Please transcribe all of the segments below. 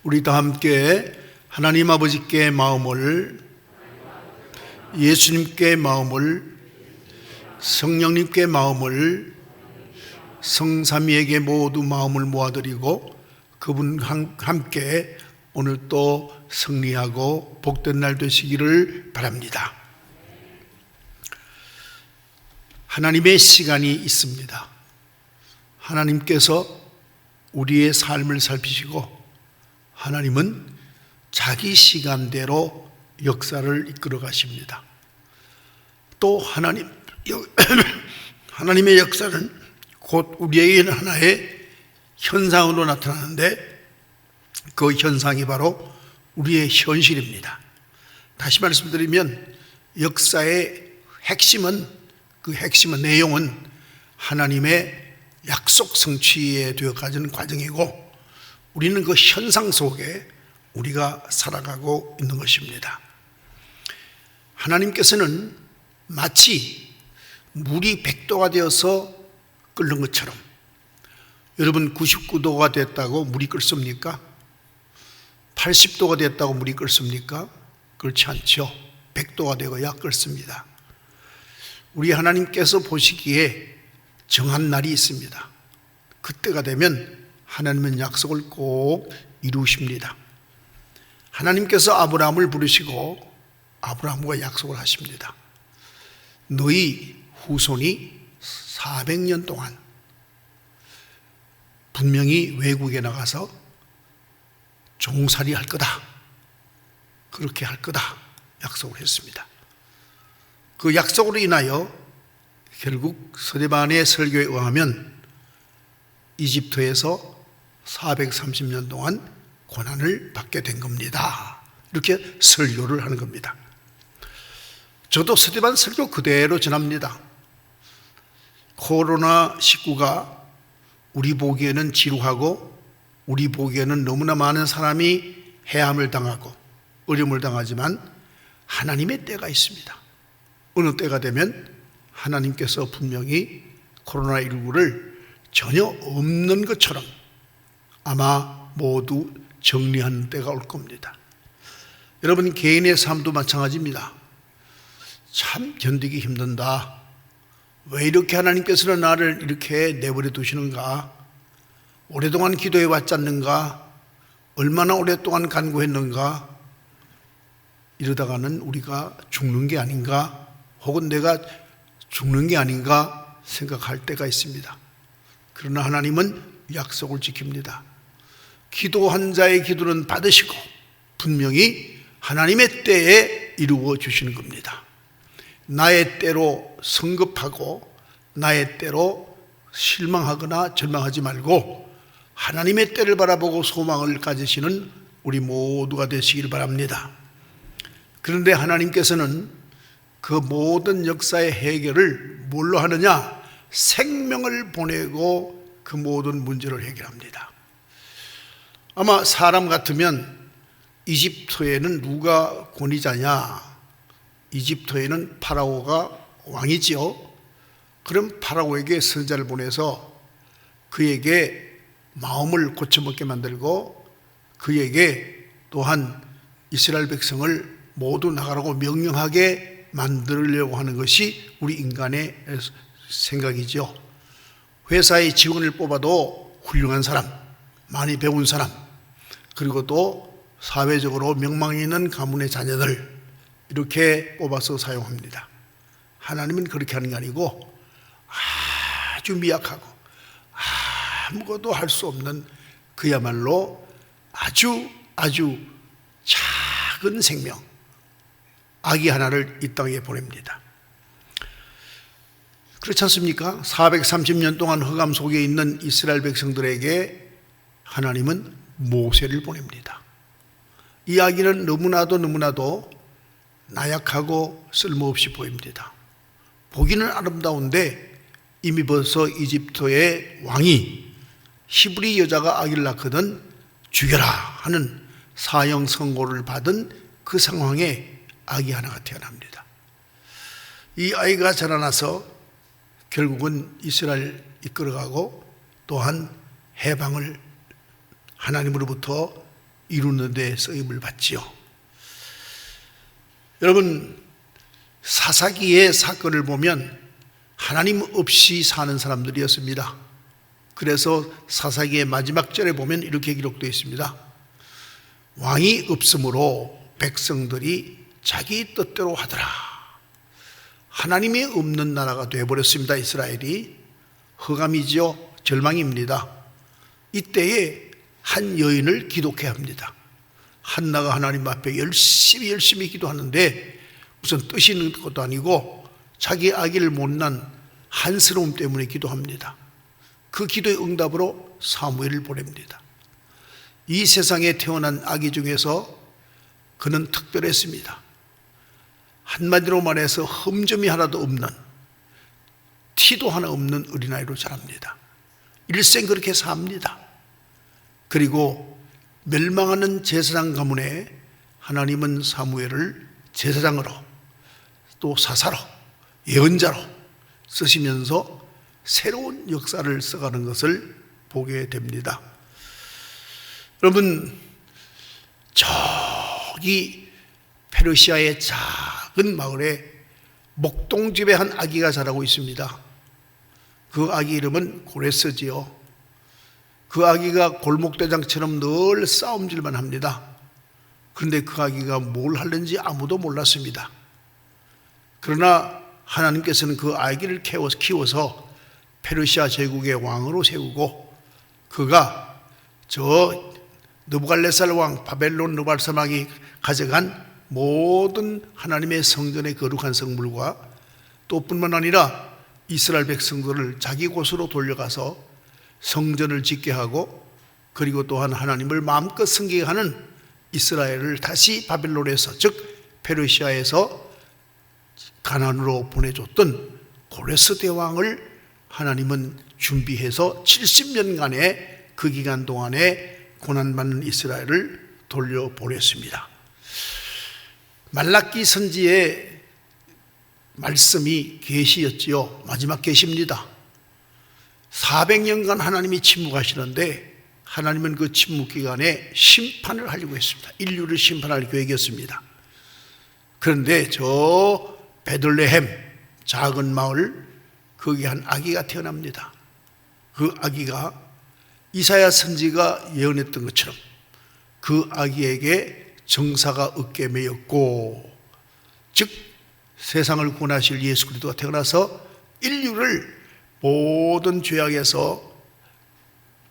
우리 다 함께 하나님 아버지께 마음을, 예수님께 마음을, 성령님께 마음을, 성삼위에게 모두 마음을 모아드리고 그분 함께 오늘 또 승리하고 복된 날 되시기를 바랍니다. 하나님의 시간이 있습니다. 하나님께서 우리의 삶을 살피시고 하나님은 자기 시간대로 역사를 이끌어 가십니다. 또 하나님의 역사는 곧 우리에게는 하나의 현상으로 나타나는데 그 현상이 바로 우리의 현실입니다. 다시 말씀드리면 역사의 핵심은, 그 핵심의 내용은 하나님의 약속 성취에 되어가는 과정이고 우리는 그 현상 속에 우리가 살아가고 있는 것입니다. 하나님께서는 마치 물이 100도가 되어서 끓는 것처럼, 여러분 99도가 됐다고 물이 끓습니까? 80도가 됐다고 물이 끓습니까? 그렇지 않죠. 100도가 되어야 끓습니다. 우리 하나님께서 보시기에 정한 날이 있습니다. 그때가 되면 하나님은 약속을 꼭 이루십니다. 하나님께서 아브라함을 부르시고 아브라함과 약속을 하십니다. 너희 후손이 400년 동안 분명히 외국에 나가서 종살이 할 거다. 그렇게 할 거다. 약속을 했습니다. 그 약속으로 인하여 결국 스데반의 설교에 의하면 이집트에서 430년 동안 고난을 받게 된 겁니다. 이렇게 설교를 하는 겁니다. 저도 스데반 설교 그대로 전합니다. 코로나19가 우리 보기에는 지루하고 우리 보기에는 너무나 많은 사람이 해함을 당하고 어려움을 당하지만 하나님의 때가 있습니다. 어느 때가 되면 하나님께서 분명히 코로나19를 전혀 없는 것처럼 아마 모두 정리하는 때가 올 겁니다. 여러분 개인의 삶도 마찬가지입니다. 참 견디기 힘든다. 왜 이렇게 하나님께서는 나를 이렇게 내버려 두시는가? 오랫동안 기도해 왔지 않는가? 얼마나 오랫동안 간구했는가? 이러다가는 우리가 죽는 게 아닌가? 혹은 내가 죽는 게 아닌가 생각할 때가 있습니다. 그러나 하나님은 약속을 지킵니다. 기도한 자의 기도는 받으시고 분명히 하나님의 때에 이루어 주시는 겁니다. 나의 때로 성급하고 나의 때로 실망하거나 절망하지 말고 하나님의 때를 바라보고 소망을 가지시는 우리 모두가 되시길 바랍니다. 그런데 하나님께서는 그 모든 역사의 해결을 뭘로 하느냐? 생명을 보내고 그 모든 문제를 해결합니다. 아마 사람 같으면 이집트에는 누가 권위자냐? 이집트에는 파라오가 왕이지요. 그럼 파라오에게 선자를 보내서 그에게 마음을 고쳐먹게 만들고 그에게 또한 이스라엘 백성을 모두 나가라고 명령하게 만들려고 하는 것이 우리 인간의 생각이죠. 회사에 직원을 뽑아도 훌륭한 사람, 많이 배운 사람, 그리고 또 사회적으로 명망이 있는 가문의 자녀들 이렇게 뽑아서 사용합니다. 하나님은 그렇게 하는 게 아니고 아주 미약하고 아무것도 할 수 없는 그야말로 아주 작은 생명, 아기 하나를 이 땅에 보냅니다. 그렇지 않습니까? 430년 동안 흑암 속에 있는 이스라엘 백성들에게 하나님은 모세를 보냅니다. 이 아기는 너무나도 나약하고 쓸모없이 보입니다. 보기는 아름다운데 이미 벌써 이집트의 왕이 히브리 여자가 아기를 낳거든 죽여라 하는 사형 선고를 받은 그 상황에 아기 하나가 태어납니다. 이 아이가 자라나서 결국은 이스라엘 이끌어가고 또한 해방을 하나님으로부터 이루는 데 쓰임을 받지요. 여러분, 사사기의 사건을 보면 하나님 없이 사는 사람들이었습니다. 그래서 사사기의 마지막 절에 보면 이렇게 기록되어 있습니다. 왕이 없으므로 백성들이 자기 뜻대로 하더라. 하나님이 없는 나라가 되어버렸습니다. 이스라엘이. 흑암이죠. 절망입니다. 이때에 한 여인을 기독해야 합니다. 한나가 하나님 앞에 열심히 기도하는데 무슨 뜻이 있는 것도 아니고 자기 아기를 못 낳은 한스러움 때문에 기도합니다. 그 기도의 응답으로 사무엘을 보냅니다. 이 세상에 태어난 아기 중에서 그는 특별했습니다. 한마디로 말해서 흠점이 하나도 없는, 티도 하나 없는 어린아이로 자랍니다. 일생 그렇게 삽니다. 그리고 멸망하는 제사장 가문에 하나님은 사무엘을 제사장으로 또 사사로 예언자로 쓰시면서 새로운 역사를 써가는 것을 보게 됩니다. 여러분, 저기 페르시아의 작은 마을에 목동집에 한 아기가 자라고 있습니다. 그 아기 이름은 고레스지요. 그 아기가 골목대장처럼 늘 싸움질만 합니다. 그런데 그 아기가 뭘 하는지 아무도 몰랐습니다. 그러나 하나님께서는 그 아기를 키워서 페르시아 제국의 왕으로 세우고 그가 저 느부갈네살 왕 바벨론 느발산 왕이 가져간 모든 하나님의 성전의 거룩한 성물과 또 뿐만 아니라 이스라엘 백성들을 자기 곳으로 돌려가서 성전을 짓게 하고 그리고 또한 하나님을 마음껏 섬기게 하는 이스라엘을 다시 바벨론에서 즉 페르시아에서 가나안으로 보내줬던 고레스 대왕을 하나님은 준비해서 70년간의 그 기간 동안에 고난받는 이스라엘을 돌려보냈습니다. 말라기 선지의 말씀이 계시였지요. 마지막 계시입니다. 400년간 하나님이 침묵하시는데 하나님은 그 침묵 기간에 심판을 하려고 했습니다. 인류를 심판할 계획이었습니다. 그런데 저 베들레헴 작은 마을 거기 한 아기가 태어납니다. 그 아기가 이사야 선지가 예언했던 것처럼 그 아기에게 정사가 어깨에 매였고 즉 세상을 구원하실 예수 그리스도가 태어나서 인류를 모든 죄악에서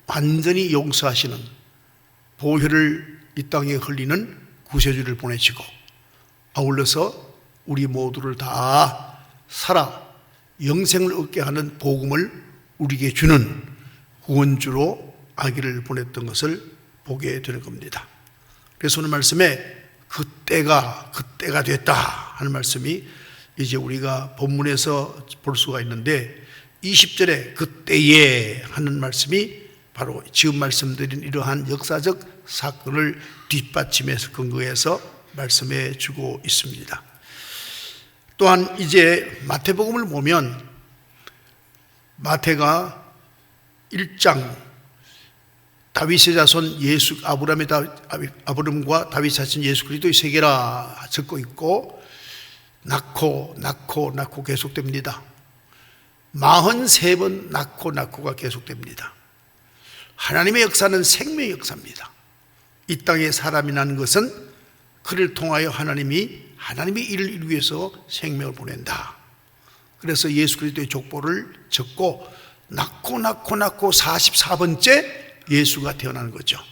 완전히 용서하시는 보혈을 이 땅에 흘리는 구세주를 보내시고 아울러서 우리 모두를 다 살아 영생을 얻게 하는 복음을 우리에게 주는 구원주로 아기를 보냈던 것을 보게 되는 겁니다. 그래서 오늘 말씀에 그때가 됐다 하는 말씀이 이제 우리가 본문에서 볼 수가 있는데 20절에 그때에 하는 말씀이 바로 지금 말씀드린 이러한 역사적 사건을 뒷받침해서 근거해서 말씀해 주고 있습니다. 또한 이제 마태복음을 보면 마태가 1장 다윗의 자손 예수 아브람과 다윗의 자손 예수 그리스도의 세계라 적고 있고 낳고 계속됩니다. 43번 낳고가 계속됩니다. 하나님의 역사는 생명의 역사입니다. 이 땅에 사람이 나는 것은 그를 통하여 하나님이 이를 이루기 위해서 생명을 보낸다. 그래서 예수 그리스도의 족보를 적고 낳고 44번째 예수가 태어나는 거죠.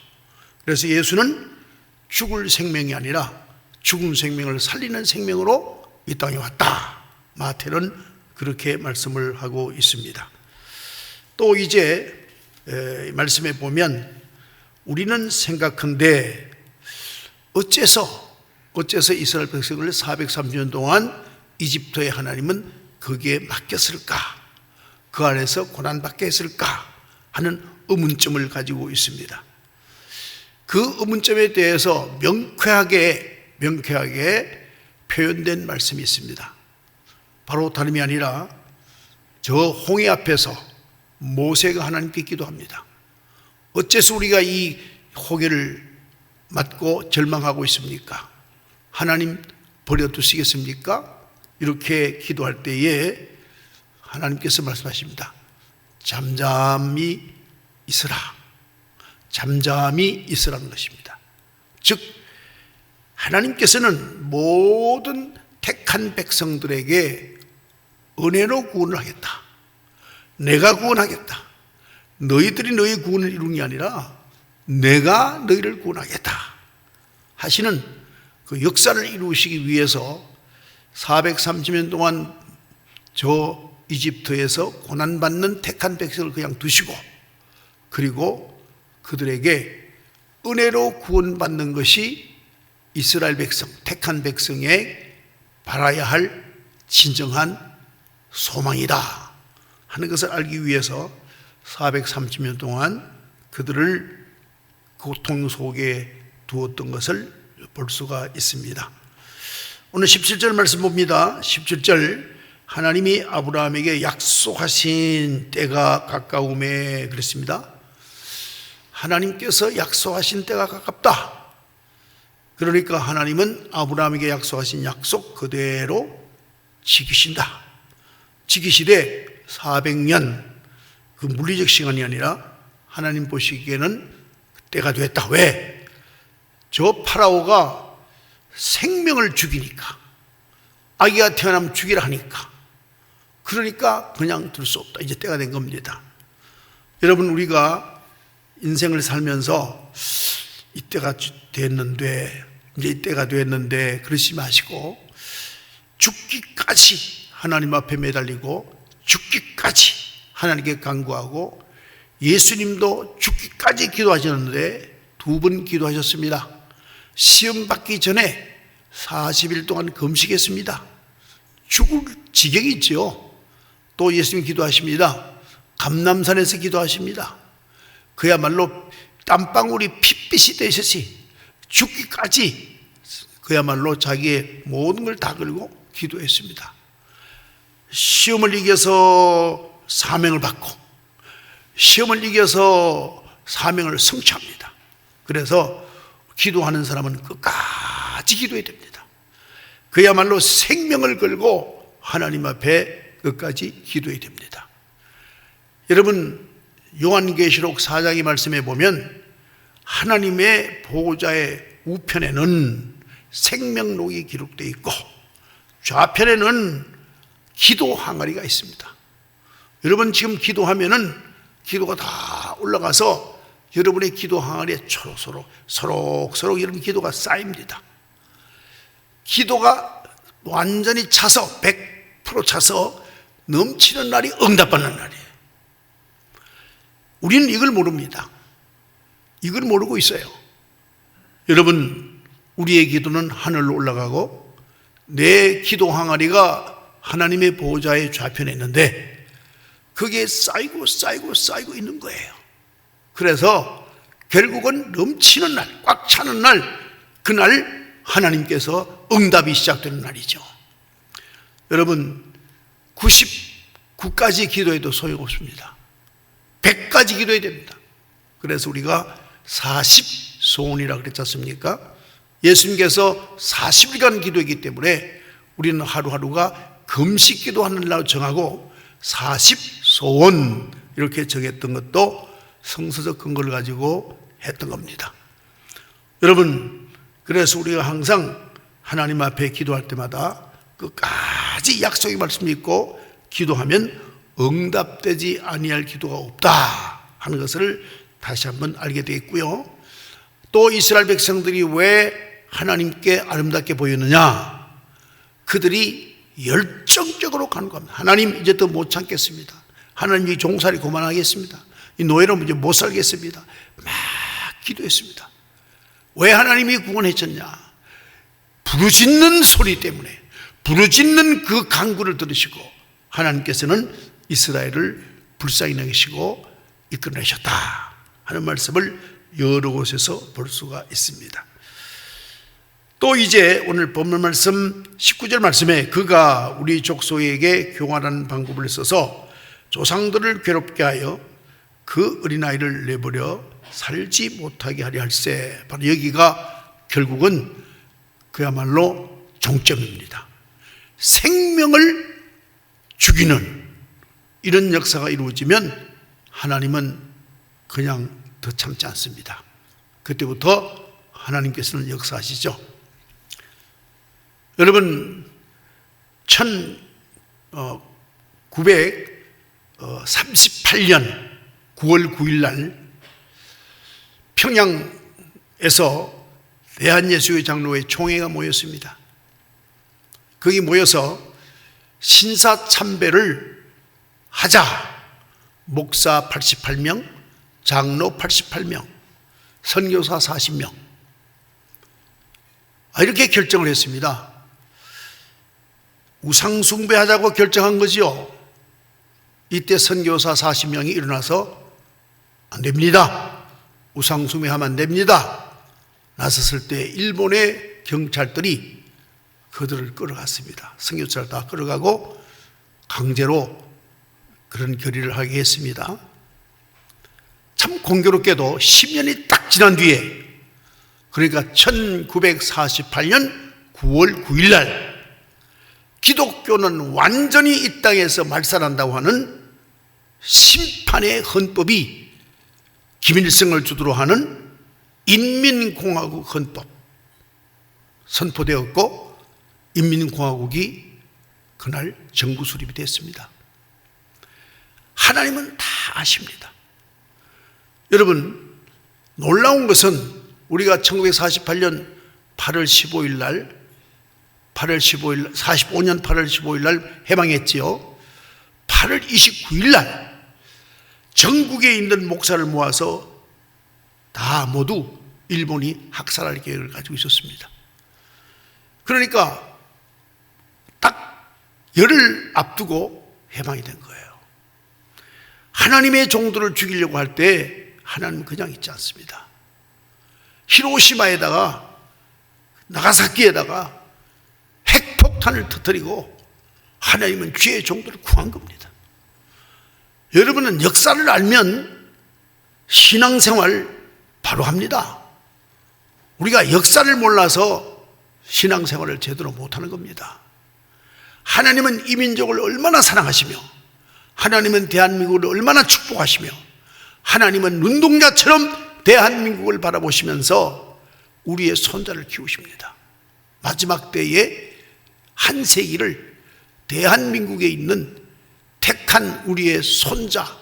그래서 예수는 죽을 생명이 아니라 죽은 생명을 살리는 생명으로 이 땅에 왔다. 마태는 그렇게 말씀을 하고 있습니다. 또 이제 말씀에 보면 우리는 생각한데 어째서 이스라엘 백성을 430년 동안 이집트의 하나님은 거기에 맡겼을까? 그 안에서 고난받게 했을까? 하는 의문점을 가지고 있습니다. 그 의문점에 대해서 명쾌하게 표현된 말씀이 있습니다. 바로 다름이 아니라 저 홍해 앞에서 모세가 하나님께 기도합니다. 어째서 우리가 이 홍해를 맞고 절망하고 있습니까? 하나님 버려두시겠습니까? 이렇게 기도할 때에 하나님께서 말씀하십니다. 잠잠히 있으라. 잠잠히 있으라는 것입니다. 즉 하나님께서는 모든 택한 백성들에게 은혜로 구원을 하겠다. 내가 구원하겠다. 너희들이 너희 구원을 이루는 게 아니라 내가 너희를 구원하겠다 하시는 그 역사를 이루시기 위해서 430년 동안 저 이집트에서 고난받는 택한 백성을 그냥 두시고, 그리고 그들에게 은혜로 구원받는 것이 이스라엘 백성, 택한 백성의 바라야 할 진정한 소망이다 하는 것을 알기 위해서 430년 동안 그들을 고통 속에 두었던 것을 볼 수가 있습니다. 오늘 17절 말씀 봅니다. 17절, 하나님이 아브라함에게 약속하신 때가 가까움에 그랬습니다. 하나님께서 약속하신 때가 가깝다. 그러니까 하나님은 아브라함에게 약속하신 약속 그대로 지키신다. 지키시되 400년 그 물리적 시간이 아니라 하나님 보시기에는 때가 됐다. 왜? 저 파라오가 생명을 죽이니까, 아기가 태어나면 죽이라 하니까, 그러니까 그냥 둘 수 없다. 이제 때가 된 겁니다. 여러분, 우리가 인생을 살면서 이때가 됐는데, 이제 이때가 됐는데 그러지 마시고 죽기까지 하나님 앞에 매달리고 죽기까지 하나님께 간구하고, 예수님도 죽기까지 기도하셨는데 2번 기도하셨습니다. 시험 받기 전에 40일 동안 금식했습니다. 죽을 지경이 있죠. 또 예수님 기도하십니다. 감람산에서 기도하십니다. 그야말로 땀방울이 핏빛이 되셨지 죽기까지 그야말로 자기의 모든 걸 다 걸고 기도했습니다. 시험을 이겨서 사명을 받고, 시험을 이겨서 사명을 성취합니다. 그래서 기도하는 사람은 끝까지 기도해야 됩니다. 그야말로 생명을 걸고 하나님 앞에 끝까지 기도해야 됩니다. 여러분, 요한계시록 4장의 말씀에 보면 하나님의 보호자의 우편에는 생명록이 기록되어 있고 좌편에는 기도 항아리가 있습니다. 여러분, 지금 기도하면은 기도가 다 올라가서 여러분의 기도 항아리에 서로 여러분 기도가 쌓입니다. 기도가 완전히 차서 100% 차서 넘치는 날이 응답받는 날이에요. 우리는 이걸 모릅니다. 이걸 모르고 있어요. 여러분, 우리의 기도는 하늘로 올라가고 내 기도 항아리가 하나님의 보호자의 좌편에 있는데 그게 쌓이고 있는 거예요. 그래서 결국은 넘치는 날, 꽉 차는 날, 그날 하나님께서 응답이 시작되는 날이죠. 여러분, 99까지 기도해도 소용없습니다. 100까지 기도해야 됩니다. 그래서 우리가 40소원이라고 그랬지 않습니까? 예수님께서 40일간 기도했기 때문에 우리는 하루하루가 금식 기도하는 날로 정하고 40소원 이렇게 정했던 것도 성서적 근거를 가지고 했던 겁니다. 여러분, 그래서 우리가 항상 하나님 앞에 기도할 때마다 끝까지 약속의 말씀이 있고 기도하면 응답되지 아니할 기도가 없다 하는 것을 다시 한번 알게 되었고요. 또 이스라엘 백성들이 왜 하나님께 아름답게 보였느냐? 그들이 열정적으로 간구합니다. 하나님, 이제 더 못 참겠습니다. 하나님, 이 종살이 그만하겠습니다. 이 노예로 이제 못 살겠습니다. 막 기도했습니다. 왜 하나님이 구원해줬냐? 부르짖는 소리 때문에, 부르짖는 그 간구를 들으시고 하나님께서는 이스라엘을 불쌍히 여기시고 이끌어내셨다 하는 말씀을 여러 곳에서 볼 수가 있습니다. 또 이제 오늘 본문 말씀 19절 말씀에 그가 우리 족속에게 교환하는 방법을 써서 조상들을 괴롭게 하여 그 어린아이를 내버려 살지 못하게 하려 할세. 바로 여기가 결국은 그야말로 종점입니다. 생명을 죽이는 이런 역사가 이루어지면 하나님은 그냥 더 참지 않습니다. 그때부터 하나님께서는 역사하시죠. 여러분, 1938년 9월 9일 날 평양에서 대한예수교 장로회 총회가 모였습니다. 거기 모여서 신사참배를 하자. 목사 88명, 장로 88명, 선교사 40명. 이렇게 결정을 했습니다. 우상숭배하자고 결정한 거지요. 이때 선교사 40명이 일어나서 안 됩니다. 우상숭배하면 안 됩니다. 나섰을 때 일본의 경찰들이 그들을 끌어갔습니다. 선교사를 다 끌어가고 강제로 그런 결의를 하게 했습니다. 참 공교롭게도 10년이 딱 지난 뒤에, 그러니까 1948년 9월 9일 날 기독교는 완전히 이 땅에서 말살한다고 하는 심판의 헌법이 김일성을 주도로 하는 인민공화국 헌법 선포되었고, 인민공화국이 그날 정부 수립이 됐습니다. 하나님은 다 아십니다. 여러분, 놀라운 것은 우리가 1948년 8월 15일 날 45년 8월 15일 날 해방했지요. 8월 29일 날 전국에 있는 목사를 모아서 다 모두 일본이 학살할 계획을 가지고 있었습니다. 그러니까 딱 열흘 앞두고 해방이 된 거예요. 하나님의 종들을 죽이려고 할 때 하나님은 그냥 있지 않습니다. 히로시마에다가 나가사키에다가 핵폭탄을 터뜨리고 하나님은 주의 종들을 구한 겁니다. 여러분은 역사를 알면 신앙생활 바로 합니다. 우리가 역사를 몰라서 신앙생활을 제대로 못하는 겁니다. 하나님은 이 민족을 얼마나 사랑하시며, 하나님은 대한민국을 얼마나 축복하시며, 하나님은 눈동자처럼 대한민국을 바라보시면서 우리의 손자를 키우십니다. 마지막 때에 한 세기를 대한민국에 있는 택한 우리의 손자,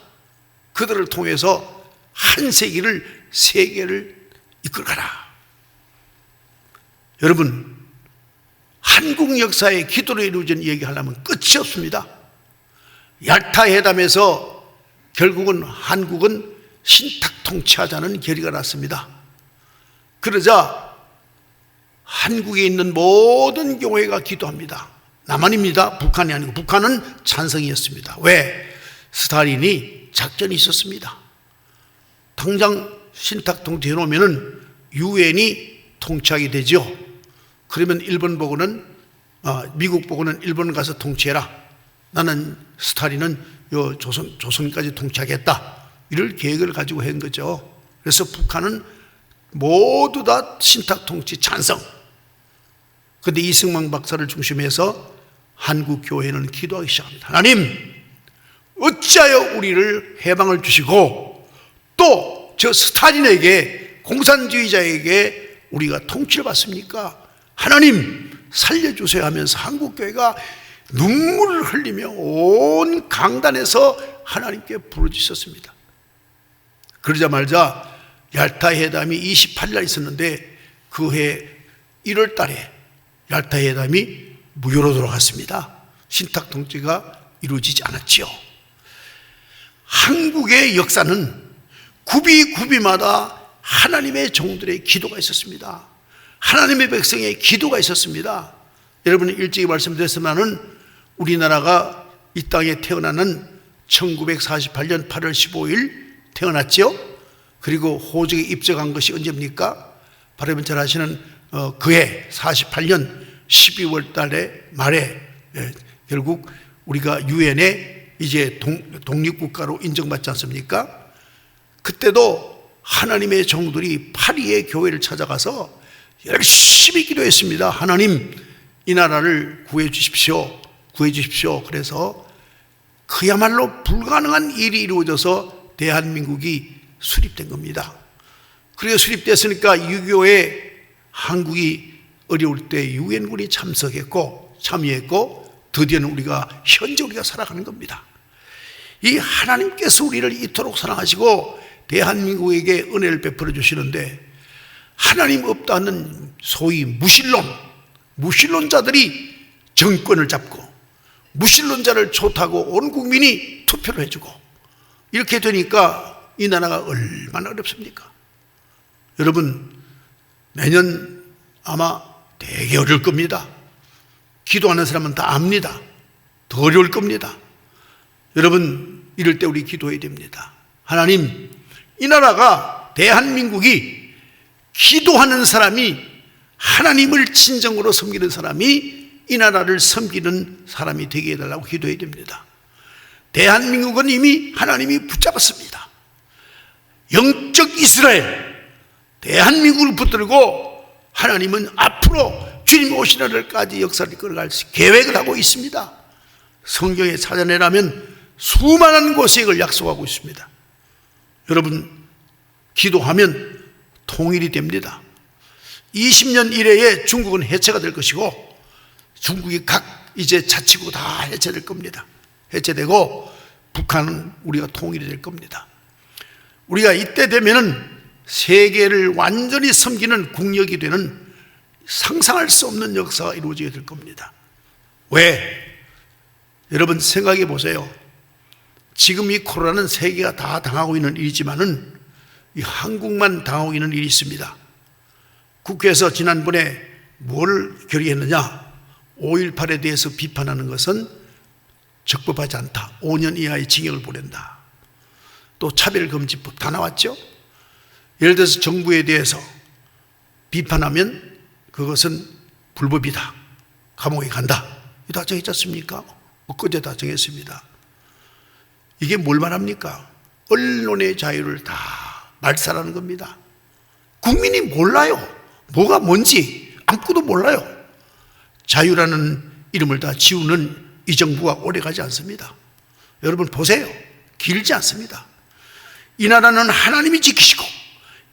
그들을 통해서 한 세기를, 세계를 이끌어가라. 여러분, 한국 역사의 기도로 이루어진 얘기하려면 끝이 없습니다. 얄타 회담에서 결국은 한국은 신탁 통치하자는 결의가 났습니다. 그러자 한국에 있는 모든 교회가 기도합니다. 남한입니다. 북한이 아니고. 북한은 찬성이었습니다. 왜? 스탈린이 작전이 있었습니다. 당장 신탁 통치 해놓으면 유엔이 통치하게 되죠. 그러면 일본 보고는, 미국 보고는 일본 가서 통치해라. 나는 스탈린은 요 조선까지 통치하겠다. 이럴 계획을 가지고 한 거죠. 그래서 북한은 모두 다 신탁 통치 찬성. 그런데 이승만 박사를 중심해서 한국 교회는 기도하기 시작합니다. 하나님, 어찌하여 우리를 해방을 주시고 또 저 스탈린에게, 공산주의자에게 우리가 통치를 받습니까? 하나님 살려주세요 하면서 한국 교회가 눈물을 흘리며 온 강단에서 하나님께 부르짖었습니다. 그러자마자 얄타 회담이 28일 있었는데 그 해 1월 달에 얄타 회담이 무효로 돌아갔습니다. 신탁 통치가 이루어지지 않았지요. 한국의 역사는 구비마다 하나님의 종들의 기도가 있었습니다. 하나님의 백성의 기도가 있었습니다. 여러분이 일찍이 말씀드렸지만은 우리나라가 이 땅에 태어나는 1948년 8월 15일 태어났죠. 그리고 호적에 입적한 것이 언제입니까? 바로 잘 아시는 그해 48년 12월 달에 말에 결국 우리가 유엔에 이제 독립국가로 인정받지 않습니까? 그때도 하나님의 종들이 파리의 교회를 찾아가서 열심히 기도했습니다. 하나님, 이 나라를 구해 주십시오. 구해 주십시오. 그래서 그야말로 불가능한 일이 이루어져서 대한민국이 수립된 겁니다. 그리고 수립됐으니까 6.25에 한국이 어려울 때 유엔군이 참여했고 드디어는 현재 우리가 살아가는 겁니다. 이 하나님께서 우리를 이토록 사랑하시고 대한민국에게 은혜를 베풀어 주시는데, 하나님 없다는 소위 무신론자들이 정권을 잡고 무신론자를 좋다고 온 국민이 투표를 해주고, 이렇게 되니까 이 나라가 얼마나 어렵습니까? 여러분, 내년 아마 되게 어려울 겁니다. 기도하는 사람은 다 압니다. 더 어려울 겁니다. 여러분, 이럴 때 우리 기도해야 됩니다. 하나님, 이 나라가, 대한민국이 기도하는 사람이, 하나님을 진정으로 섬기는 사람이 이 나라를 섬기는 사람이 되게 해달라고 기도해야 됩니다. 대한민국은 이미 하나님이 붙잡았습니다. 영적 이스라엘, 대한민국을 붙들고 하나님은 앞으로 주님 오시는 날까지 역사를 끌어갈 계획을 하고 있습니다. 성경에 찾아내라면 수많은 곳에 이걸 약속하고 있습니다. 여러분, 기도하면 통일이 됩니다. 20년 이내에 중국은 해체가 될 것이고, 중국이 각 이제 자치구 다 해체될 겁니다. 해체되고 북한은 우리가 통일이 될 겁니다. 우리가 이때 되면은 세계를 완전히 섬기는 국력이 되는 상상할 수 없는 역사가 이루어지게 될 겁니다. 왜? 여러분 생각해 보세요. 지금 이 코로나는 세계가 다 당하고 있는 일이지만은 이 한국만 당하고 있는 일이 있습니다. 국회에서 지난번에 뭘 결의했느냐? 5.18에 대해서 비판하는 것은 적법하지 않다. 5년 이하의 징역을 보낸다. 또 차별금지법 다 나왔죠? 예를 들어서 정부에 대해서 비판하면 그것은 불법이다. 감옥에 간다. 이거 다 정했지 않습니까? 엊그제 다 정했습니다. 이게 뭘 말합니까? 언론의 자유를 다 말살하는 겁니다. 국민이 몰라요. 뭐가 뭔지 아무것도 몰라요. 자유라는 이름을 다 지우는 이 정부가 오래가지 않습니다. 여러분 보세요. 길지 않습니다. 이 나라는 하나님이 지키시고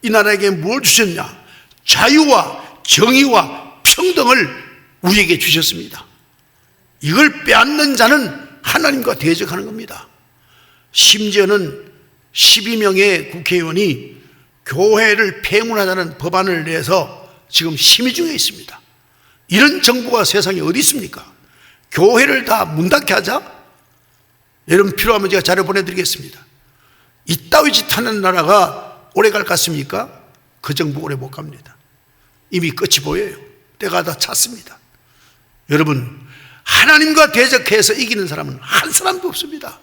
이 나라에게 뭘 주셨냐? 자유와 정의와 평등을 우리에게 주셨습니다. 이걸 빼앗는 자는 하나님과 대적하는 겁니다. 심지어는 12명의 국회의원이 교회를 폐문하자는 법안을 내서 지금 심의 중에 있습니다. 이런 정부가 세상에 어디 있습니까? 교회를 다 문 닫게 하자? 여러분 필요하면 제가 자료 보내드리겠습니다. 이따위 짓 하는 나라가 오래 갈 것 같습니까? 그 정부 오래 못 갑니다. 이미 끝이 보여요. 때가 다 찼습니다. 여러분, 하나님과 대적해서 이기는 사람은 한 사람도 없습니다.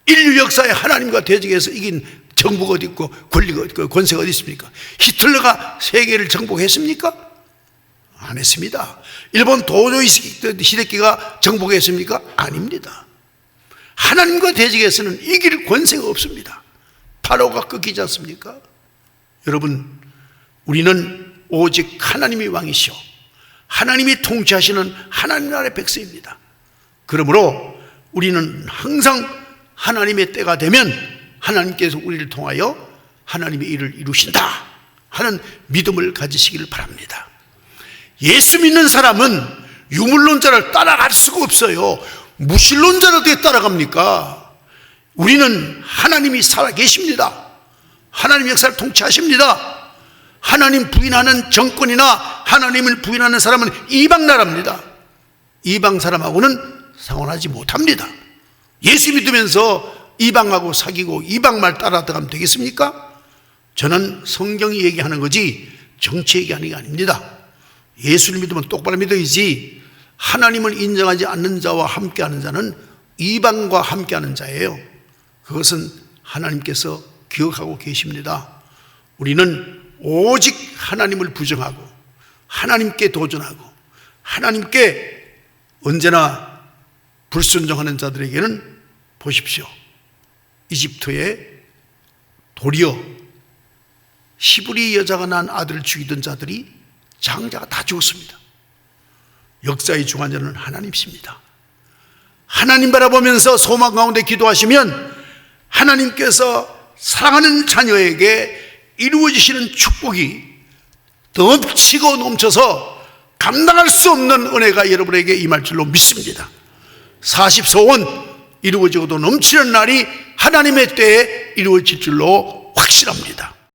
인류 역사에 하나님과 대적해서 이긴 정부가 어디 있고 권리가 어디 있고 권세가 어디 있습니까? 히틀러가 세계를 정복했습니까? 안 했습니다. 일본 도조이 히데키가 정복했습니까? 아닙니다. 하나님과 대적해서는 이길 권세가 없습니다. 파라오가 꺾이지 않습니까? 여러분, 우리는 오직 하나님이 왕이시오 하나님이 통치하시는 하나님 나라의 백성입니다. 그러므로 우리는 항상 하나님의 때가 되면 하나님께서 우리를 통하여 하나님의 일을 이루신다 하는 믿음을 가지시기를 바랍니다. 예수 믿는 사람은 유물론자를 따라갈 수가 없어요. 무신론자를 어떻게 따라갑니까? 우리는 하나님이 살아계십니다. 하나님 역사를 통치하십니다. 하나님 부인하는 정권이나 하나님을 부인하는 사람은 이방 나라입니다. 이방 사람하고는 상관하지 못합니다. 예수 믿으면서 이방하고 사귀고 이방 말 따라 들어가면 되겠습니까? 저는 성경이 얘기하는 거지 정치 얘기하는 게 아닙니다. 예수를 믿으면 똑바로 믿어야지. 하나님을 인정하지 않는 자와 함께하는 자는 이방과 함께하는 자예요. 그것은 하나님께서 기억하고 계십니다. 우리는 오직 하나님을 부정하고 하나님께 도전하고 하나님께 언제나 불순종하는 자들에게는 보십시오. 이집트에 도리어 시브리 여자가 낳은 아들을 죽이던 자들이 장자가 다 죽었습니다. 역사의 중환자는 하나님이십니다. 하나님 바라보면서 소망 가운데 기도하시면 하나님께서 사랑하는 자녀에게 이루어지시는 축복이 넘치고 넘쳐서 감당할 수 없는 은혜가 여러분에게 임할 줄로 믿습니다. 40소원 이루어지고도 넘치는 날이 하나님의 때에 이루어질 줄로 확실합니다.